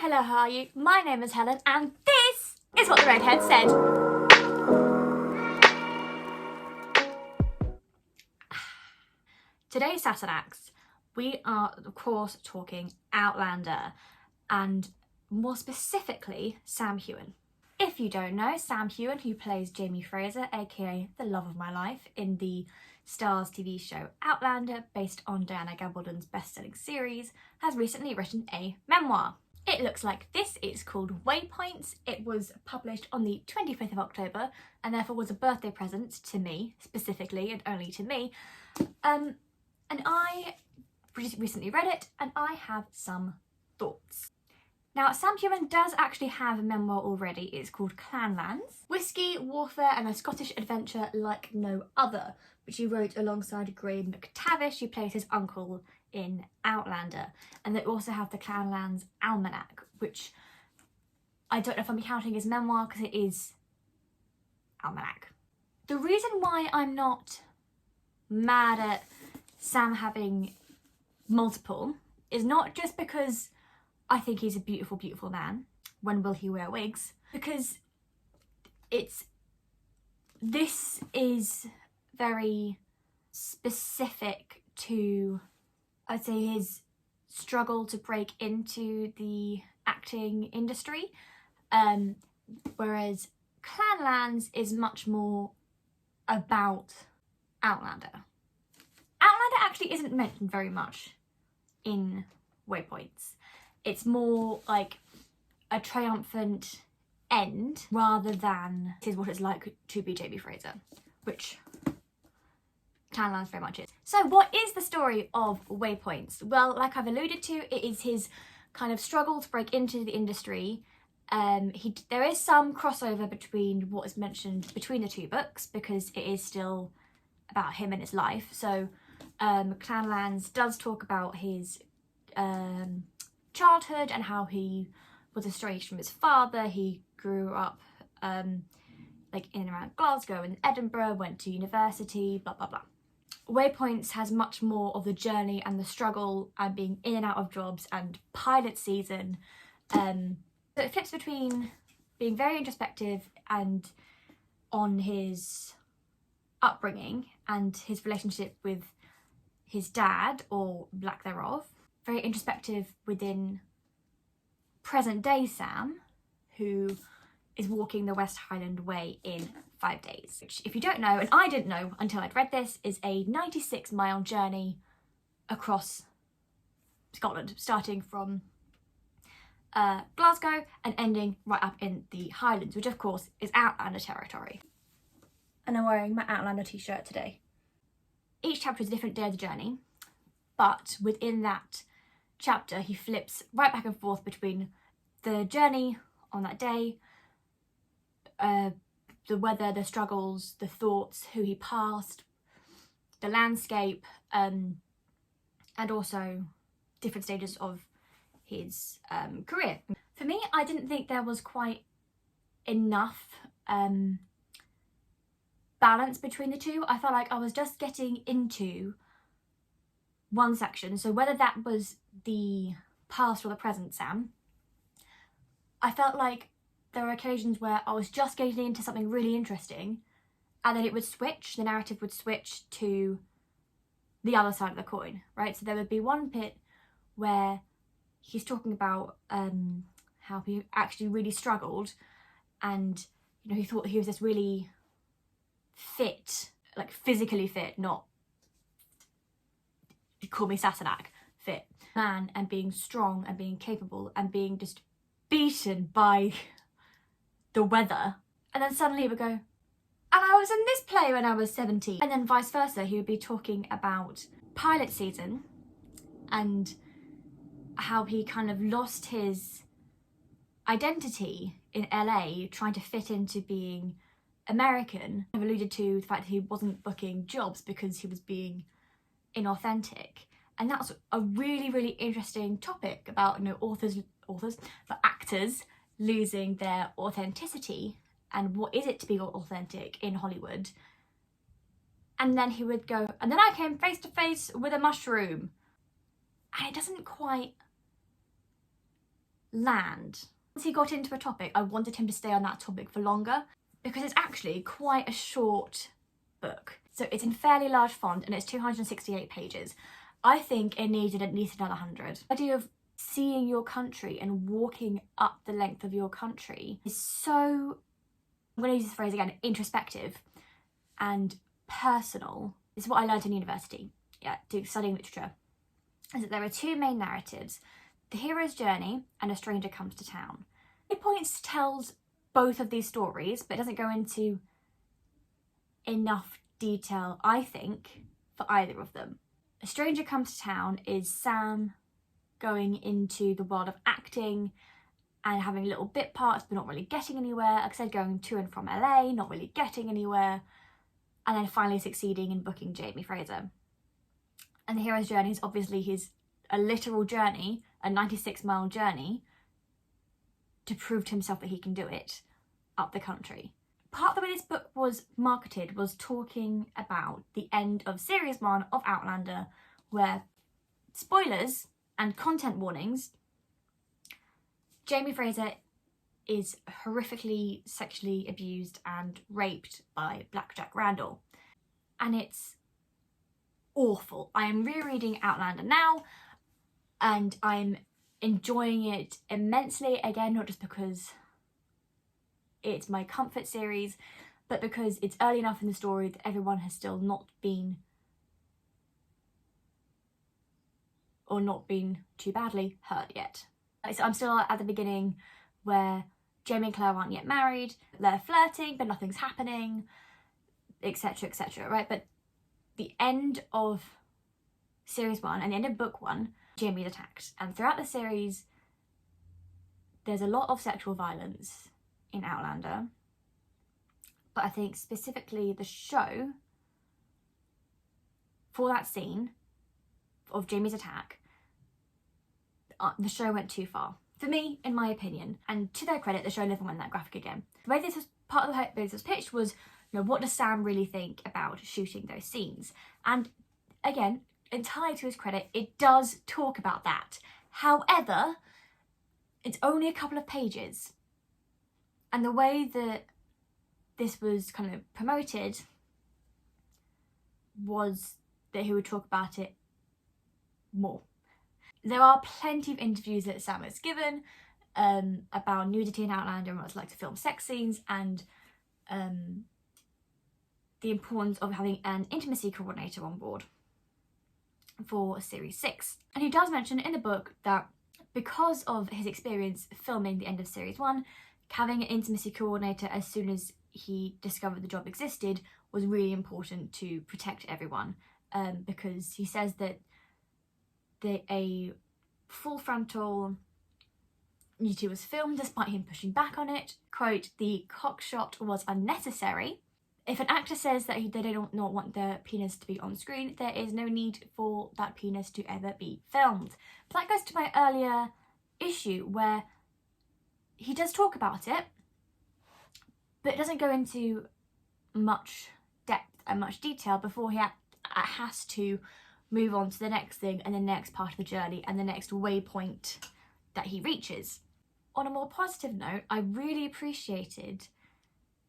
Hi, hello, how are you? My name is Helen and this is what the redhead said. Today's Saturn Acts, we are of course talking Outlander and more specifically Sam Heughan. If you don't know, Sam Heughan, who plays Jamie Fraser, aka the love of my life in the Starz TV show Outlander, based on Diana Gabaldon's best-selling series, has recently written a memoir. It looks like this. It's called Waypoints. It was published on the 25th of October and therefore was a birthday present to me, specifically, and only to me. And I recently read it and I have some thoughts. Now, Sam Heughan does actually have a memoir already. It's called Clanlands. Whiskey, warfare and a Scottish adventure like no other, which he wrote alongside Graham McTavish, who plays his uncle in Outlander. And they also have the Clanlands Almanac, which I don't know if I'm counting as memoir because it is almanac. The reason why I'm not mad at Sam having multiple is not just because I think he's a beautiful, beautiful man. When will he wear wigs? Because this is very specific to, I'd say, his struggle to break into the acting industry, whereas Clanlands is much more about Outlander. Outlander actually isn't mentioned very much in Waypoints. It's more like a triumphant end rather than this is what it's like to be Jamie Fraser, which Clanlands very much is. So what is the story of Waypoints? Well, like I've alluded to, it is his kind of struggle to break into the industry. There is some crossover between what is mentioned between the two books because it is still about him and his life. So Clanlands does talk about his childhood and how he was estranged from his father. He grew up like in and around Glasgow and Edinburgh, went to university, blah blah blah. Waypoints has much more of the journey and the struggle and being in and out of jobs and pilot season. So it flips between being very introspective and on his upbringing and his relationship with his dad, or lack thereof. Very introspective within present day Sam, who is walking the West Highland Way in 5 days, which, if you don't know, and I didn't know until I'd read this, is a 96-mile journey across Scotland, starting from Glasgow and ending right up in the Highlands, which of course is Outlander territory. And I'm wearing my Outlander t-shirt today. Each chapter is a different day of the journey, but within that chapter he flips right back and forth between the journey on that day, the weather, the struggles, the thoughts, who he passed, the landscape, and also different stages of his career. For me, I didn't think there was quite enough balance between the two. I felt like I was just getting into one section. So whether that was the past or the present Sam, I felt like there were occasions where I was just getting into something really interesting and then it would switch, the narrative would switch to the other side of the coin, right? So there would be one bit where he's talking about how he actually really struggled and, you know, he thought he was this really fit, like physically fit, not call me Sassenach fit man, and being strong and being capable and being just beaten by the weather. And then suddenly he would go, and I was in this play when I was 17. And then vice versa, he would be talking about pilot season and how he kind of lost his identity in LA trying to fit into being American. I've alluded to the fact that he wasn't booking jobs because he was being inauthentic. And that's a really, really interesting topic about, you know, actors losing their authenticity and what is it to be authentic in Hollywood. And then he would go, and then I came face to face with a mushroom. And it doesn't quite land. Once he got into a topic, I wanted him to stay on that topic for longer, because it's actually quite a short book. So it's in fairly large font and it's 268 pages. I think it needed at least another 100. The idea of seeing your country and walking up the length of your country is so, I'm going to use this phrase again, introspective and personal. This is what I learned in university, studying literature, is that there are two main narratives: the hero's journey and a stranger comes to town. Waypoints tells both of these stories, but it doesn't go into enough detail, I think, for either of them. A Stranger Comes to Town is Sam going into the world of acting and having little bit parts but not really getting anywhere. Like I said, going to and from LA, not really getting anywhere, and then finally succeeding in booking Jamie Fraser. And the hero's journey is obviously a literal journey, a 96-mile journey to prove to himself that he can do it up the country. Part of the way this book was marketed was talking about the end of series 1 of Outlander, where, spoilers and content warnings, Jamie Fraser is horrifically sexually abused and raped by Blackjack Randall. And it's awful. I am rereading Outlander now and I'm enjoying it immensely, again, not just because it's my comfort series, but because it's early enough in the story that everyone has still not been too badly hurt yet. So I'm still at the beginning where Jamie and Claire aren't yet married, they're flirting but nothing's happening, etc, etc, right? But the end of series 1 and the end of book 1, Jamie's attacked, and throughout the series there's a lot of sexual violence in Outlander, but I think specifically the show, for that scene of Jamie's attack, the show went too far. For me, in my opinion, and to their credit, the show never went that graphic again. The way this was, part of the way this was pitched was, what does Sam really think about shooting those scenes? And again, entirely to his credit, it does talk about that. However, it's only a couple of pages. And the way that this was kind of promoted was that he would talk about it more. There are plenty of interviews that Sam has given about nudity in Outlander and what it's like to film sex scenes, and the importance of having an intimacy coordinator on board for series 6. And he does mention in the book that because of his experience filming the end of series 1, having an intimacy coordinator as soon as he discovered the job existed was really important to protect everyone, because he says that a full frontal nudity was filmed despite him pushing back on it. Quote, "The cock shot was unnecessary. If an actor says that they don't not want their penis to be on screen, there is no need for that penis to ever be filmed." But that goes to my earlier issue where he does talk about it, but it doesn't go into much depth and much detail before he has to move on to the next thing and the next part of the journey and the next waypoint that he reaches. On a more positive note, I really appreciated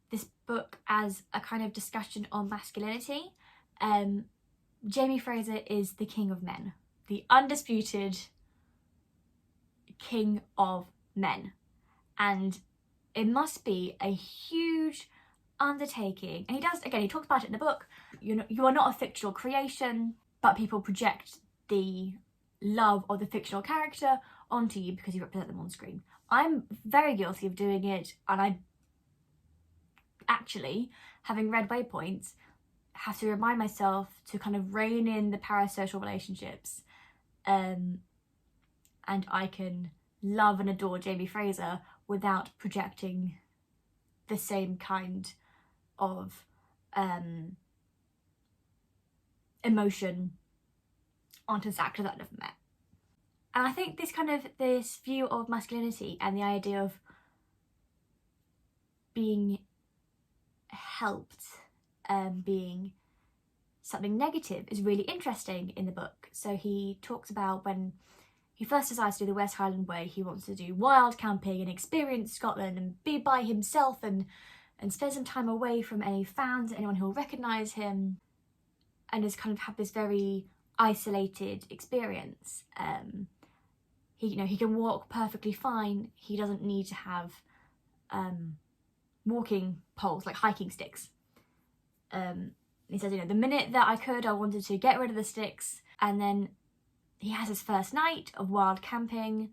this book as a kind of discussion on masculinity. Jamie Fraser is the king of men, the undisputed king of men. And it must be a huge undertaking. And he talks about it in the book. You are not a fictional creation, but people project the love of the fictional character onto you because you represent them on screen. I'm very guilty of doing it, and I actually, having read Waypoints, have to remind myself to kind of rein in the parasocial relationships, and I can love and adore Jamie Fraser without projecting the same kind of emotion onto this actor that I've never met. And I think this view of masculinity and the idea of being helped being something negative is really interesting in the book. So he talks about when he first decides to do the West Highland Way. He wants to do wild camping and experience Scotland and be by himself and spend some time away from any fans, anyone who will recognise him, and just kind of have this very isolated experience. He can walk perfectly fine. He doesn't need to have walking poles, like hiking sticks. He says, the minute that I could, I wanted to get rid of the sticks. And then he has his first night of wild camping,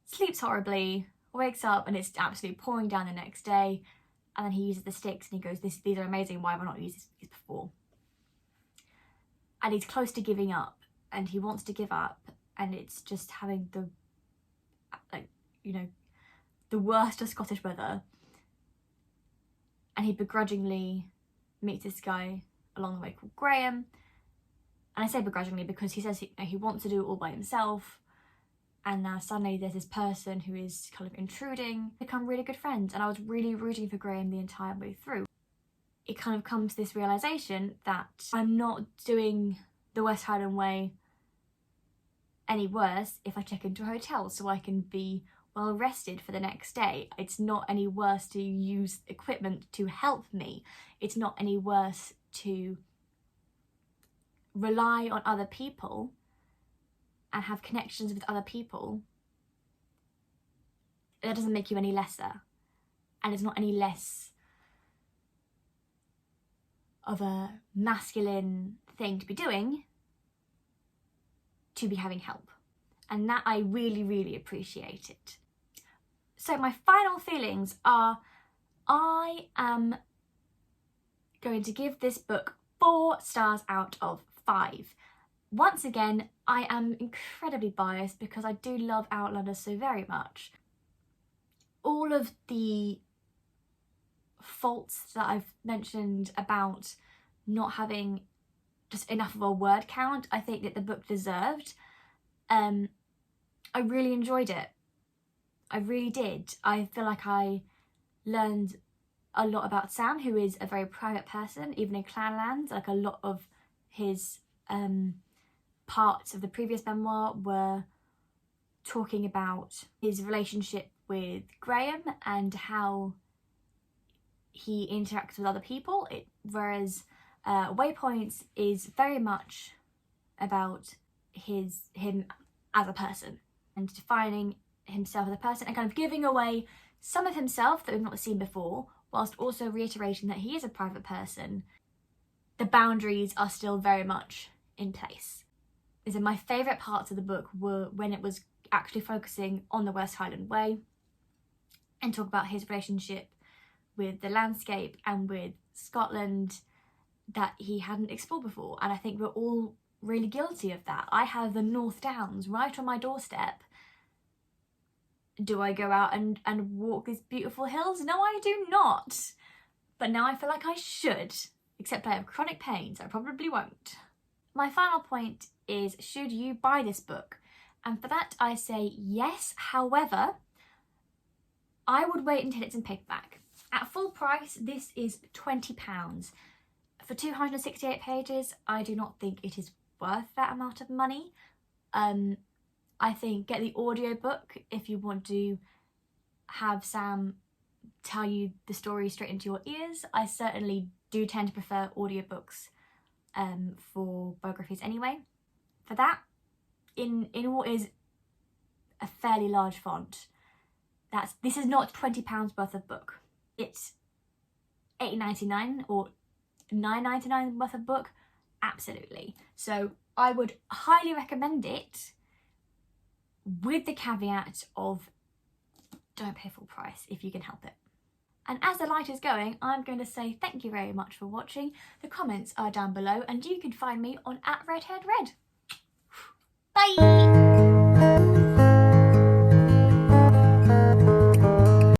sleeps horribly, wakes up and it's absolutely pouring down the next day. And then he uses the sticks and he goes, these are amazing, why have I not used these before? And he's close to giving up, and he wants to give up, and it's just having the worst of Scottish weather. And he begrudgingly meets this guy along the way called Graham. And I say begrudgingly because he says he wants to do it all by himself. And now suddenly there's this person who is kind of intruding, become really good friends. And I was really rooting for Graham the entire way through. It kind of comes to this realisation that I'm not doing the West Highland Way any worse if I check into a hotel so I can be well rested for the next day. It's not any worse to use equipment to help me. It's not any worse to rely on other people and have connections with other people. That doesn't make you any lesser, and it's not any less of a masculine thing to be doing to be having help. And that I really, really appreciate it. So my final feelings are, I am going to give this book 4 stars out of 5. Once again, I am incredibly biased because I do love Outlander so very much. All of the faults that I've mentioned about not having just enough of a word count, I think that the book deserved. I really enjoyed it. I really did. I feel like I learned a lot about Sam, who is a very private person, even in Clanland. Like a lot of his parts of the previous memoir were talking about his relationship with Graham and how he interacts with other people, whereas Waypoints is very much about him as a person and defining himself as a person and kind of giving away some of himself that we've not seen before, whilst also reiterating that he is a private person. The boundaries are still very much in place. So my favourite parts of the book were when it was actually focusing on the West Highland Way and talk about his relationship with the landscape and with Scotland that he hadn't explored before. And I think we're all really guilty of that. I have the North Downs right on my doorstep. Do I go out and walk these beautiful hills? No, I do not. But now I feel like I should, except I have chronic pain, so I probably won't. My final point is, should you buy this book? And for that I say yes. However, I would wait until it's in paperback. At full price, this is £20. For 268 pages, I do not think it is worth that amount of money. I think get the audiobook if you want to have Sam tell you the story straight into your ears. I certainly do tend to prefer audiobooks for biographies anyway. For that, in what is a fairly large font, this is not £20 worth of book. It's $8.99 or $9.99 worth of book, absolutely. So I would highly recommend it, with the caveat of don't pay full price if you can help it. And as the light is going, I'm going to say thank you very much for watching. The comments are down below and you can find me on @redhairedred. Bye!